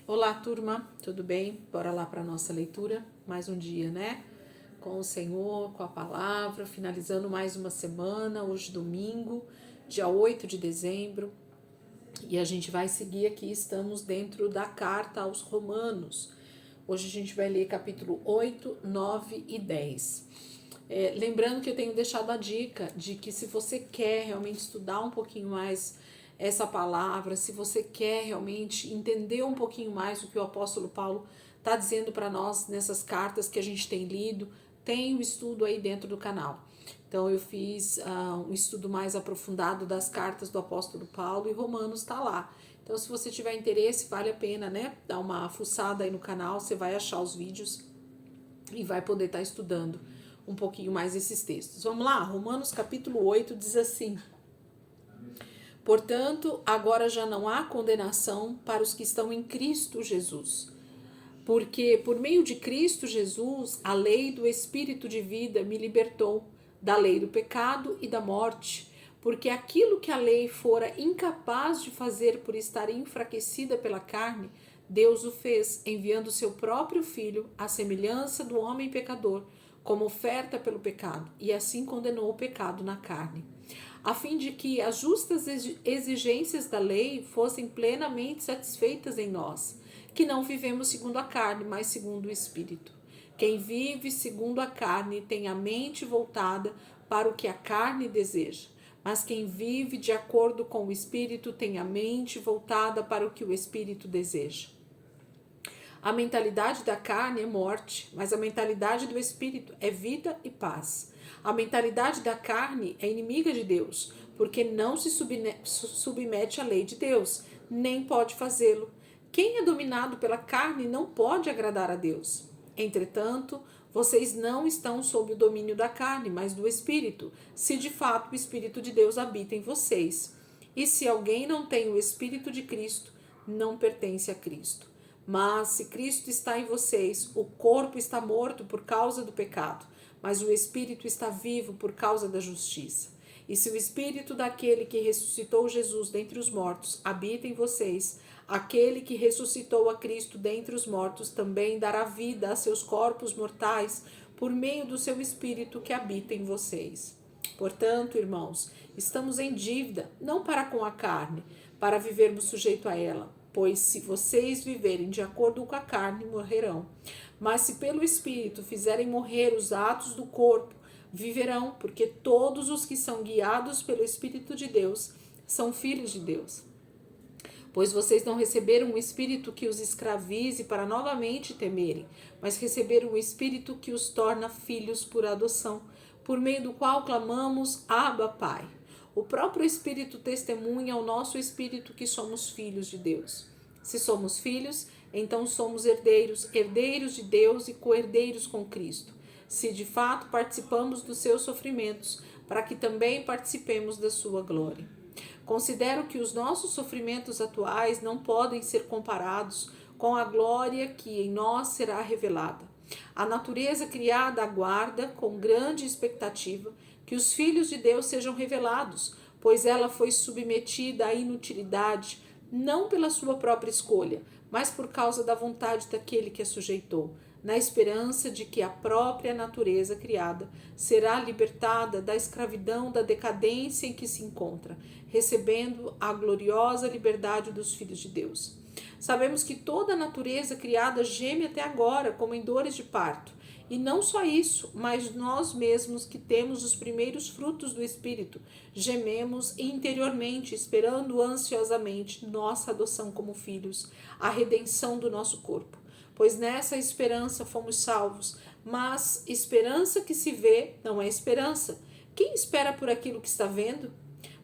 Olá, turma, tudo bem? Bora lá para a nossa leitura. Mais um dia, né? Com o Senhor, com a palavra, finalizando mais uma semana, hoje domingo, dia 8 de dezembro. E a gente vai seguir aqui, estamos dentro da carta aos Romanos. Hoje a gente vai ler capítulo 8, 9 e 10. Lembrando que eu tenho deixado a dica de que se você quer realmente estudar um pouquinho mais essa palavra, se você quer realmente entender um pouquinho mais o que o apóstolo Paulo está dizendo para nós nessas cartas que a gente tem lido, tem o estudo aí dentro do canal. Então eu fiz um estudo mais aprofundado das cartas do apóstolo Paulo e Romanos está lá. Então se você tiver interesse, vale a pena, né? Dar uma fuçada aí no canal, você vai achar os vídeos e vai poder estar estudando um pouquinho mais esses textos. Vamos lá, Romanos capítulo 8 diz assim: portanto, agora já não há condenação para os que estão em Cristo Jesus. Porque por meio de Cristo Jesus, a lei do Espírito de vida me libertou da lei do pecado e da morte. Porque aquilo que a lei fora incapaz de fazer por estar enfraquecida pela carne, Deus o fez, enviando seu próprio Filho, à semelhança do homem pecador, como oferta pelo pecado, e assim condenou o pecado na carne, a fim de que as justas exigências da lei fossem plenamente satisfeitas em nós, que não vivemos segundo a carne, mas segundo o Espírito. Quem vive segundo a carne tem a mente voltada para o que a carne deseja, mas quem vive de acordo com o Espírito tem a mente voltada para o que o Espírito deseja. A mentalidade da carne é morte, mas a mentalidade do Espírito é vida e paz. A mentalidade da carne é inimiga de Deus, porque não se submete à lei de Deus, nem pode fazê-lo. Quem é dominado pela carne não pode agradar a Deus. Entretanto, vocês não estão sob o domínio da carne, mas do Espírito, se de fato o Espírito de Deus habita em vocês. E se alguém não tem o Espírito de Cristo, não pertence a Cristo. Mas se Cristo está em vocês, o corpo está morto por causa do pecado, mas o Espírito está vivo por causa da justiça. E se o Espírito daquele que ressuscitou Jesus dentre os mortos habita em vocês, aquele que ressuscitou a Cristo dentre os mortos também dará vida a seus corpos mortais por meio do seu Espírito que habita em vocês. Portanto, irmãos, estamos em dívida, não para com a carne, para vivermos sujeito a ela. Pois se vocês viverem de acordo com a carne, morrerão. Mas se pelo Espírito fizerem morrer os atos do corpo, viverão, porque todos os que são guiados pelo Espírito de Deus são filhos de Deus. Pois vocês não receberam um espírito que os escravize para novamente temerem, mas receberam um espírito que os torna filhos por adoção, por meio do qual clamamos, Abba, Pai. O próprio Espírito testemunha ao nosso espírito que somos filhos de Deus. Se somos filhos, então somos herdeiros, herdeiros de Deus e co-herdeiros com Cristo. Se de fato participamos dos seus sofrimentos, para que também participemos da sua glória. Considero que os nossos sofrimentos atuais não podem ser comparados com a glória que em nós será revelada. A natureza criada aguarda, com grande expectativa, que os filhos de Deus sejam revelados, pois ela foi submetida à inutilidade, não pela sua própria escolha, mas por causa da vontade daquele que a sujeitou, na esperança de que a própria natureza criada será libertada da escravidão da decadência em que se encontra, recebendo a gloriosa liberdade dos filhos de Deus. Sabemos que toda a natureza criada geme até agora, como em dores de parto. E não só isso, mas nós mesmos que temos os primeiros frutos do Espírito, gememos interiormente, esperando ansiosamente nossa adoção como filhos, a redenção do nosso corpo. Pois nessa esperança fomos salvos, mas esperança que se vê não é esperança. Quem espera por aquilo que está vendo?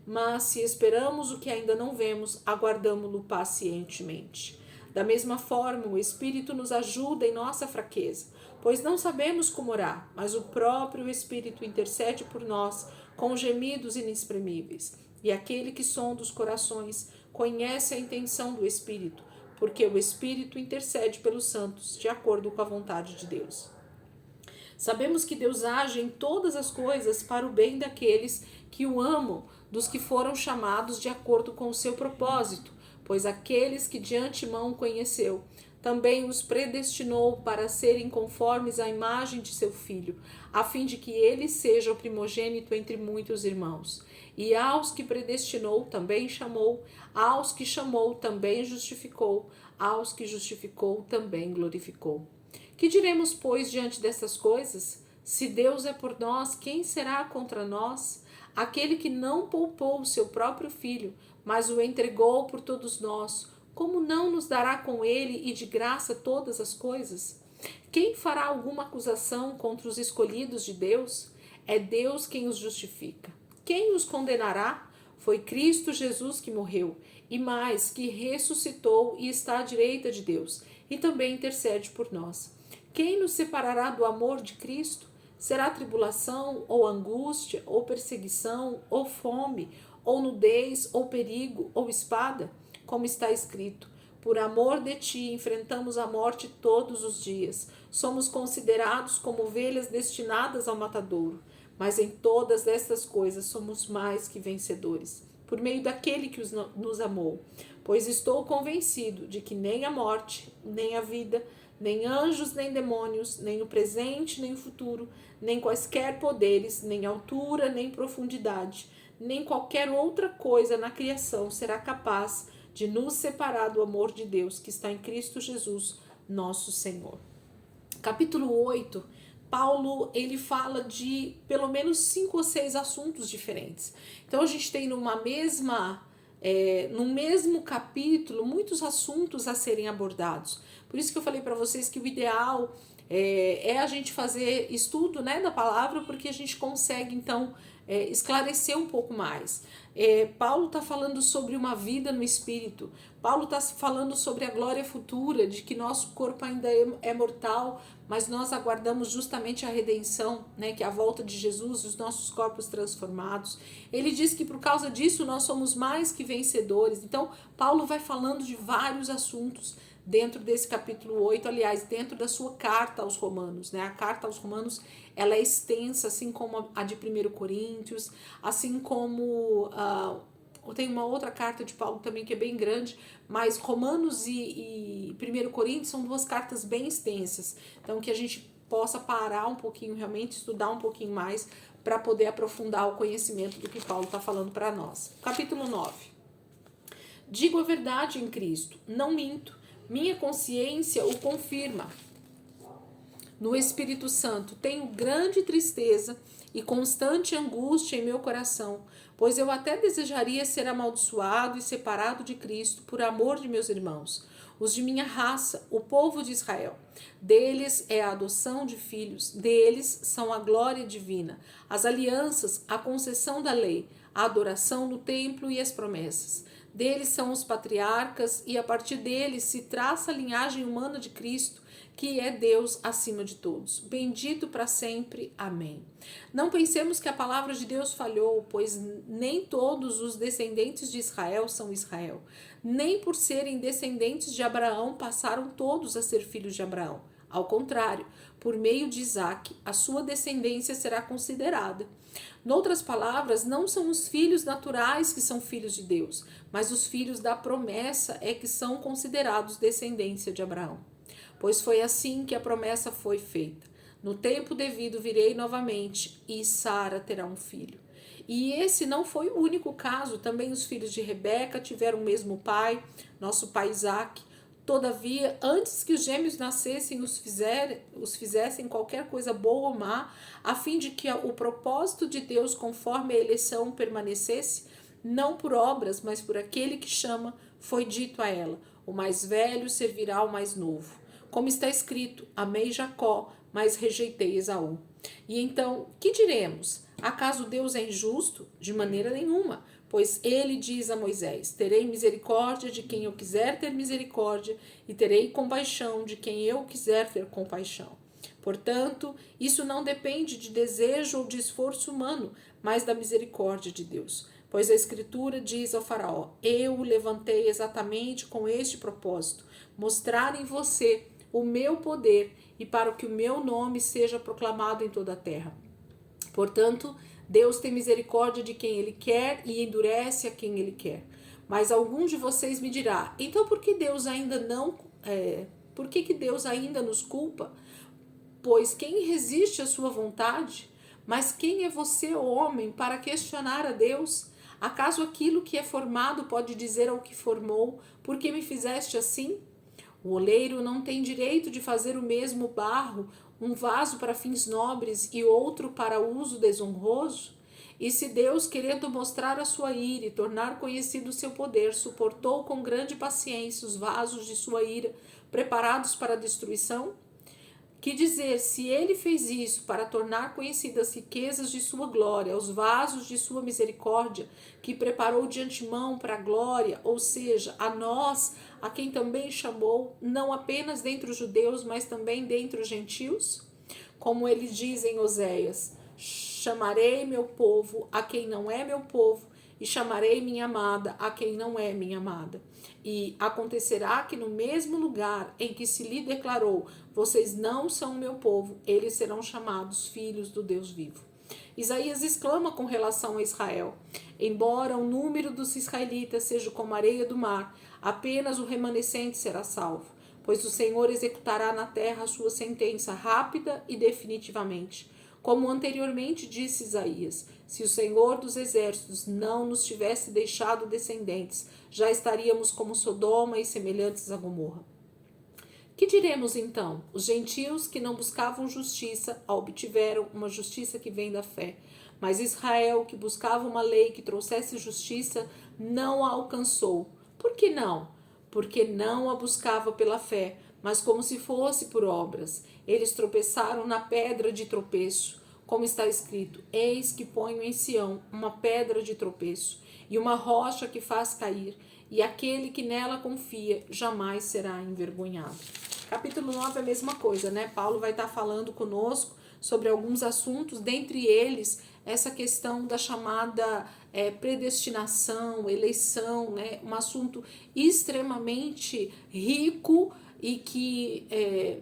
Mas se esperamos o que ainda não vemos, aguardamo-lo pacientemente. Da mesma forma, o Espírito nos ajuda em nossa fraqueza, pois não sabemos como orar, mas o próprio Espírito intercede por nós com gemidos inexprimíveis. E aquele que sonda os corações conhece a intenção do Espírito, porque o Espírito intercede pelos santos de acordo com a vontade de Deus. Sabemos que Deus age em todas as coisas para o bem daqueles que o amam, dos que foram chamados de acordo com o seu propósito, pois aqueles que de antemão conheceu, também os predestinou para serem conformes à imagem de seu Filho, a fim de que ele seja o primogênito entre muitos irmãos. E aos que predestinou, também chamou, aos que chamou, também justificou, aos que justificou, também glorificou. Que diremos, pois, diante dessas coisas? Se Deus é por nós, quem será contra nós? Aquele que não poupou o seu próprio Filho, mas o entregou por todos nós, como não nos dará com ele e de graça todas as coisas? Quem fará alguma acusação contra os escolhidos de Deus? É Deus quem os justifica. Quem os condenará? Foi Cristo Jesus que morreu, e mais, que ressuscitou e está à direita de Deus, e também intercede por nós. Quem nos separará do amor de Cristo? Será tribulação, ou angústia, ou perseguição, ou fome, ou nudez, ou perigo, ou espada? Como está escrito: por amor de ti enfrentamos a morte todos os dias. Somos considerados como ovelhas destinadas ao matadouro. Mas em todas estas coisas somos mais que vencedores, por meio daquele que nos amou. Pois estou convencido de que nem a morte, nem a vida, nem anjos, nem demônios, nem o presente, nem o futuro, nem quaisquer poderes, nem altura, nem profundidade, nem qualquer outra coisa na criação será capaz de nos separar do amor de Deus que está em Cristo Jesus, nosso Senhor. Capítulo 8, Paulo, ele fala de pelo menos 5 ou 6 assuntos diferentes. Então a gente tem no mesmo capítulo muitos assuntos a serem abordados. Por isso que eu falei para vocês que o ideal é a gente fazer estudo, né, da palavra, porque a gente consegue então esclarecer um pouco mais. Paulo está falando sobre uma vida no Espírito. Paulo está falando sobre a glória futura, de que nosso corpo ainda é mortal, mas nós aguardamos justamente a redenção, né, que é a volta de Jesus e os nossos corpos transformados. Ele diz que por causa disso nós somos mais que vencedores. Então, Paulo vai falando de vários assuntos dentro desse capítulo 8, aliás, dentro da sua carta aos Romanos, né? A carta aos Romanos, ela é extensa, assim como a de 1 Coríntios, assim como tem uma outra carta de Paulo também que é bem grande, mas Romanos e 1 Coríntios são 2 cartas bem extensas, então que a gente possa parar um pouquinho, realmente estudar um pouquinho mais para poder aprofundar o conhecimento do que Paulo está falando para nós. Capítulo 9. Digo a verdade em Cristo, não minto. Minha consciência o confirma. No Espírito Santo tenho grande tristeza e constante angústia em meu coração, pois eu até desejaria ser amaldiçoado e separado de Cristo por amor de meus irmãos, os de minha raça, o povo de Israel. Deles é a adoção de filhos, deles são a glória divina, as alianças, a concessão da lei, a adoração no templo e as promessas. Deles são os patriarcas e a partir deles se traça a linhagem humana de Cristo, que é Deus acima de todos. Bendito para sempre. Amém. Não pensemos que a palavra de Deus falhou, pois nem todos os descendentes de Israel são Israel. Nem por serem descendentes de Abraão passaram todos a ser filhos de Abraão. Ao contrário, por meio de Isaque, a sua descendência será considerada. Noutras palavras, não são os filhos naturais que são filhos de Deus, mas os filhos da promessa é que são considerados descendência de Abraão. Pois foi assim que a promessa foi feita. No tempo devido virei novamente, e Sara terá um filho. E esse não foi o único caso, também os filhos de Rebeca tiveram o mesmo pai, nosso pai Isaque. Todavia, antes que os gêmeos nascessem, os fizessem qualquer coisa boa ou má, a fim de que o propósito de Deus conforme a eleição permanecesse, não por obras, mas por aquele que chama, foi dito a ela: o mais velho servirá ao mais novo. Como está escrito: amei Jacó, mas rejeitei Esaú. E então, que diremos? Acaso Deus é injusto? De maneira nenhuma. Pois ele diz a Moisés: terei misericórdia de quem eu quiser ter misericórdia, e terei compaixão de quem eu quiser ter compaixão. Portanto, isso não depende de desejo ou de esforço humano, mas da misericórdia de Deus. Pois a Escritura diz ao faraó: eu o levantei exatamente com este propósito, mostrar em você o meu poder e para que o meu nome seja proclamado em toda a terra. Portanto, Deus tem misericórdia de quem Ele quer e endurece a quem Ele quer. Mas algum de vocês me dirá: então por que Deus ainda não, por que Deus ainda nos culpa? Pois quem resiste à sua vontade? Mas quem é você, ó homem, para questionar a Deus? Acaso aquilo que é formado pode dizer ao que formou: por que me fizeste assim? O oleiro não tem direito de fazer o mesmo barro, um vaso para fins nobres e outro para uso desonroso? E se Deus, querendo mostrar a sua ira e tornar conhecido o seu poder, suportou com grande paciência os vasos de sua ira, preparados para a destruição? Que dizer, se ele fez isso para tornar conhecidas as riquezas de sua glória, os vasos de sua misericórdia, que preparou de antemão para a glória, ou seja, a nós, a quem também chamou, não apenas dentre os judeus, mas também dentre os gentios? Como ele diz em Oséias: chamarei meu povo a quem não é meu povo, e chamarei minha amada a quem não é minha amada. E acontecerá que no mesmo lugar em que se lhe declarou: vocês não são meu povo, eles serão chamados filhos do Deus vivo. Isaías exclama com relação a Israel: embora o número dos israelitas seja como a areia do mar, apenas o remanescente será salvo, pois o Senhor executará na terra a sua sentença rápida e definitivamente. Como anteriormente disse Isaías: se o Senhor dos exércitos não nos tivesse deixado descendentes, já estaríamos como Sodoma e semelhantes a Gomorra. Que diremos então? Os gentios que não buscavam justiça a obtiveram, uma justiça que vem da fé. Mas Israel, que buscava uma lei que trouxesse justiça, não a alcançou. Por que não? Porque não a buscava pela fé, mas como se fosse por obras. Eles tropeçaram na pedra de tropeço, como está escrito: eis que ponho em Sião uma pedra de tropeço e uma rocha que faz cair, e aquele que nela confia jamais será envergonhado. Capítulo 9 é a mesma coisa, né? Paulo vai estar falando conosco sobre alguns assuntos, dentre eles essa questão da chamada predestinação, eleição, né? Um assunto extremamente rico e que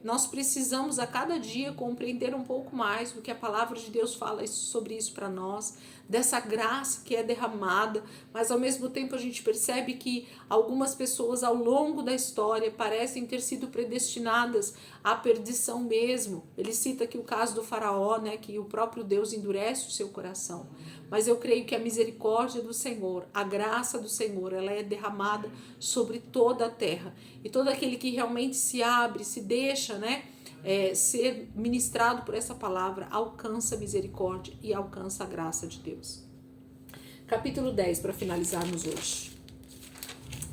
nós precisamos a cada dia compreender um pouco mais do que a palavra de Deus fala sobre isso para nós, dessa graça que é derramada, mas ao mesmo tempo a gente percebe que algumas pessoas ao longo da história parecem ter sido predestinadas à perdição mesmo. Ele cita aqui o caso do faraó, né, que o próprio Deus endurece o seu coração. Mas eu creio que a misericórdia do Senhor, a graça do Senhor, ela é derramada sobre toda a terra. E todo aquele que realmente se abre, se deixa, né, ser ministrado por essa palavra, alcança a misericórdia e alcança a graça de Deus. Capítulo 10, para finalizarmos hoje.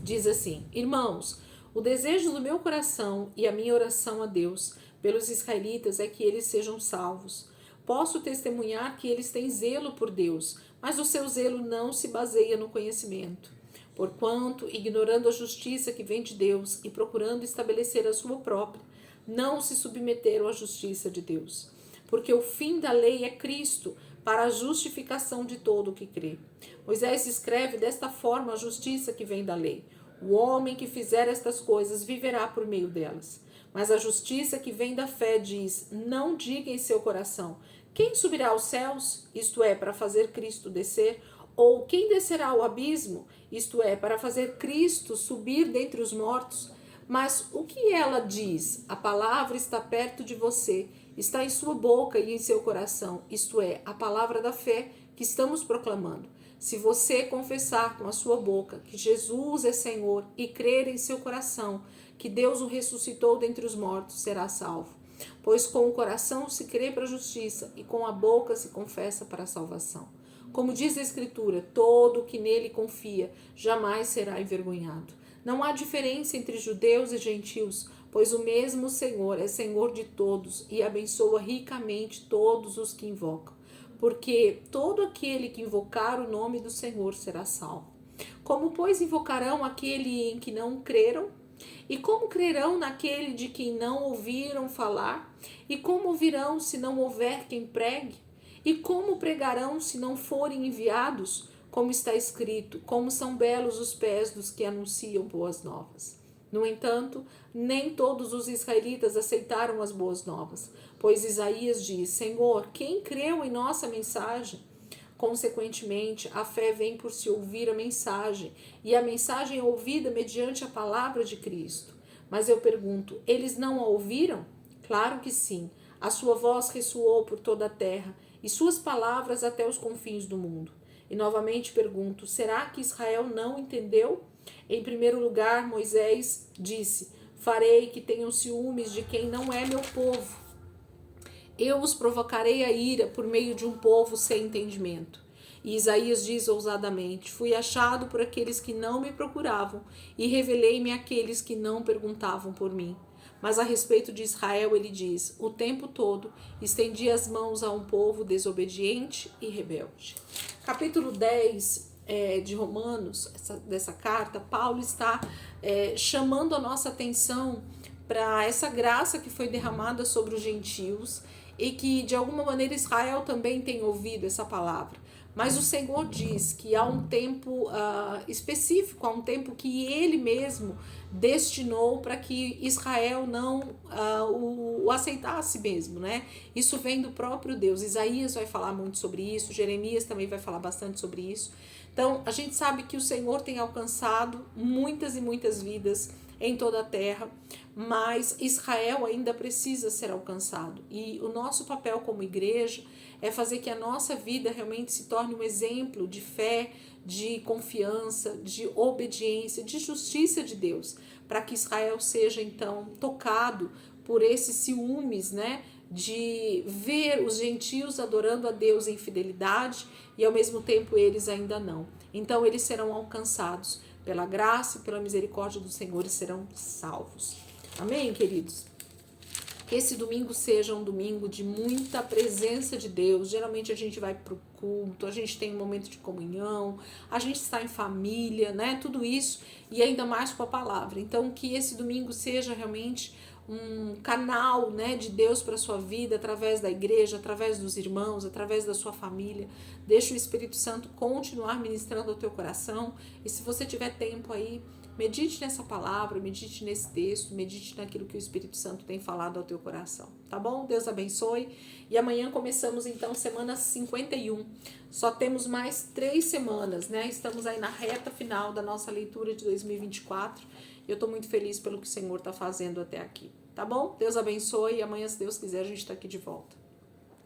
Diz assim: irmãos, o desejo do meu coração e a minha oração a Deus pelos israelitas é que eles sejam salvos. Posso testemunhar que eles têm zelo por Deus, mas o seu zelo não se baseia no conhecimento. Porquanto, ignorando a justiça que vem de Deus e procurando estabelecer a sua própria, não se submeteram à justiça de Deus. Porque o fim da lei é Cristo, para a justificação de todo o que crê. Moisés escreve desta forma a justiça que vem da lei: o homem que fizer estas coisas viverá por meio delas. Mas a justiça que vem da fé diz: não diga em seu coração: quem subirá aos céus? Isto é, para fazer Cristo descer. Ou quem descerá ao abismo? Isto é, para fazer Cristo subir dentre os mortos. Mas o que ela diz? A palavra está perto de você, está em sua boca e em seu coração. Isto é, a palavra da fé que estamos proclamando. Se você confessar com a sua boca que Jesus é Senhor e crer em seu coração que Deus o ressuscitou dentre os mortos, será salvo. Pois com o coração se crê para a justiça e com a boca se confessa para a salvação. Como diz a Escritura, todo o que nele confia jamais será envergonhado. Não há diferença entre judeus e gentios, pois o mesmo Senhor é Senhor de todos e abençoa ricamente todos os que invocam. Porque todo aquele que invocar o nome do Senhor será salvo. Como, pois, invocarão aquele em que não creram? E como crerão naquele de quem não ouviram falar? E como ouvirão se não houver quem pregue? E como pregarão se não forem enviados? Como está escrito: como são belos os pés dos que anunciam boas novas. No entanto, nem todos os israelitas aceitaram as boas novas, pois Isaías diz: Senhor, quem creu em nossa mensagem? Consequentemente, a fé vem por se ouvir a mensagem, e a mensagem é ouvida mediante a palavra de Cristo. Mas eu pergunto, eles não a ouviram? Claro que sim. A sua voz ressoou por toda a terra, e suas palavras até os confins do mundo. E novamente pergunto, será que Israel não entendeu? Em primeiro lugar, Moisés disse, farei que tenham ciúmes de quem não é meu povo. Eu os provocarei a ira por meio de um povo sem entendimento. E Isaías diz ousadamente, fui achado por aqueles que não me procuravam e revelei-me àqueles que não perguntavam por mim. Mas a respeito de Israel ele diz, o tempo todo estendi as mãos a um povo desobediente e rebelde. Capítulo 10 de Romanos, dessa carta, Paulo está chamando a nossa atenção para essa graça que foi derramada sobre os gentios e que de alguma maneira Israel também tem ouvido essa palavra. Mas o Senhor diz que há um tempo específico, há um tempo que Ele mesmo destinou para que Israel não o aceitasse mesmo, né? Isso vem do próprio Deus. Isaías vai falar muito sobre isso, Jeremias também vai falar bastante sobre isso. Então, a gente sabe que o Senhor tem alcançado muitas e muitas vidas em toda a terra, mas Israel ainda precisa ser alcançado. E o nosso papel como igreja é fazer que a nossa vida realmente se torne um exemplo de fé, de confiança, de obediência, de justiça de Deus, para que Israel seja então tocado por esses ciúmes, né? De ver os gentios adorando a Deus em fidelidade e ao mesmo tempo eles ainda não. Então eles serão alcançados pela graça e pela misericórdia do Senhor e serão salvos. Amém, queridos? Que esse domingo seja um domingo de muita presença de Deus. Geralmente a gente vai para o culto, a gente tem um momento de comunhão, a gente está em família, né? Tudo isso e ainda mais com a palavra. Então que esse domingo seja realmente um canal, né, de Deus para a sua vida, através da igreja, através dos irmãos, através da sua família. Deixa o Espírito Santo continuar ministrando ao teu coração. E se você tiver tempo aí, medite nessa palavra, medite nesse texto, medite naquilo que o Espírito Santo tem falado ao teu coração, tá bom? Deus abençoe. E amanhã começamos então semana 51. Só temos mais 3 semanas, né? Estamos aí na reta final da nossa leitura de 2024. Eu estou muito feliz pelo que o Senhor está fazendo até aqui, tá bom? Deus abençoe e amanhã, se Deus quiser, a gente está aqui de volta.